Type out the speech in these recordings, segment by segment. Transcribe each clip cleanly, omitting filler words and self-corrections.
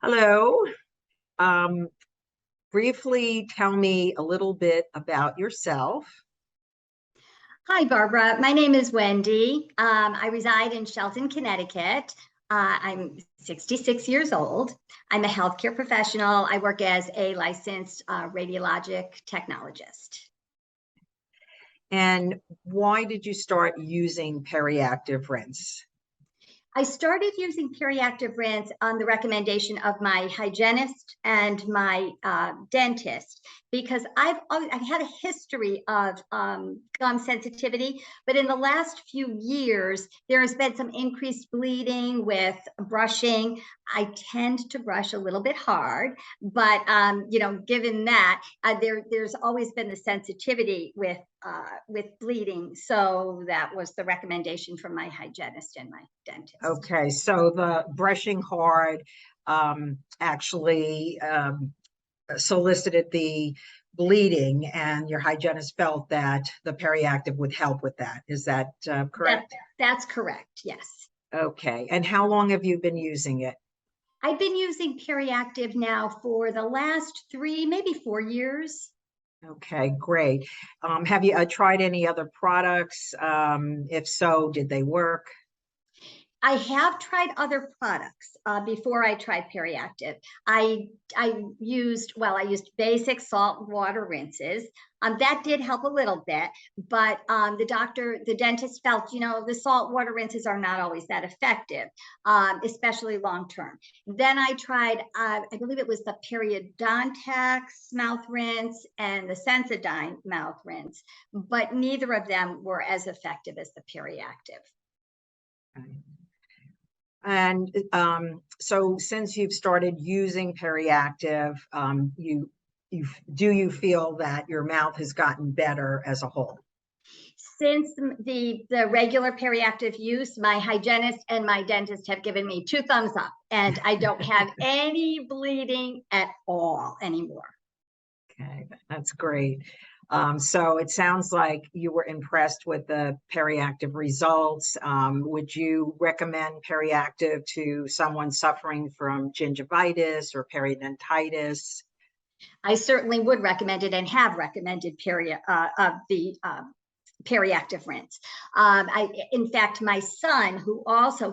Hello. Um, Briefly tell me a little bit about yourself. Hi, Barbara. My name is Wendy. I reside in Shelton, Connecticut. I'm 66 years old. I'm a healthcare professional. I work as a licensed radiologic technologist. And why did you start using PeriActive rinse? I started using PeriActive rinse on the recommendation of my hygienist and my dentist because I've had a history of gum sensitivity, but in the last few years, there has been some increased bleeding with brushing. I tend to brush a little bit hard, but given that, there's always been the sensitivity with bleeding. So that was the recommendation from my hygienist and my dentist. Okay, so the brushing hard actually solicited the bleeding, and your hygienist felt that the PeriActive would help with that. Is that correct? That's correct, yes. Okay, and how long have you been using it? I've been using PeriActive now for the last 3, maybe 4 years. Okay, great. Have you tried any other products? If so, did they work? I have tried other products before I tried PeriActive. I used basic salt and water rinses. That did help a little bit, but the dentist felt, the salt water rinses are not always that effective, especially long term. Then I tried, I believe it was the periodontax mouth rinse and the Sensodyne mouth rinse, but neither of them were as effective as the PeriActive. Okay. And so since you've started using PeriActive, do you feel that your mouth has gotten better as a whole? Since the regular PeriActive use, my hygienist and my dentist have given me 2 thumbs up, and I don't have any bleeding at all anymore. Okay, that's great. So it sounds like you were impressed with the PeriActive results. Would you recommend PeriActive to someone suffering from gingivitis or periodontitis? I certainly would recommend it and have recommended PeriActive rinse. In fact, my son,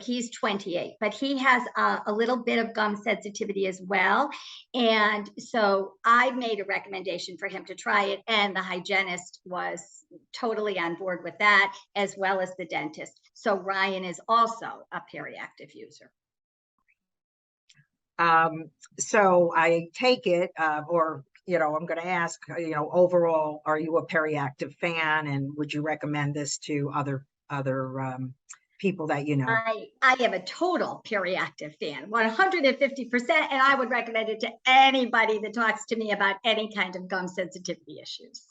he's 28, but he has a little bit of gum sensitivity as well. And so I made a recommendation for him to try it, and the hygienist was totally on board with that, as well as the dentist. So Ryan is also a PeriActive user. So I take it, I'm going to ask, overall, are you a PeriActive fan, and would you recommend this to other people that you know? I am a total PeriActive fan, 150%, and I would recommend it to anybody that talks to me about any kind of gum sensitivity issues.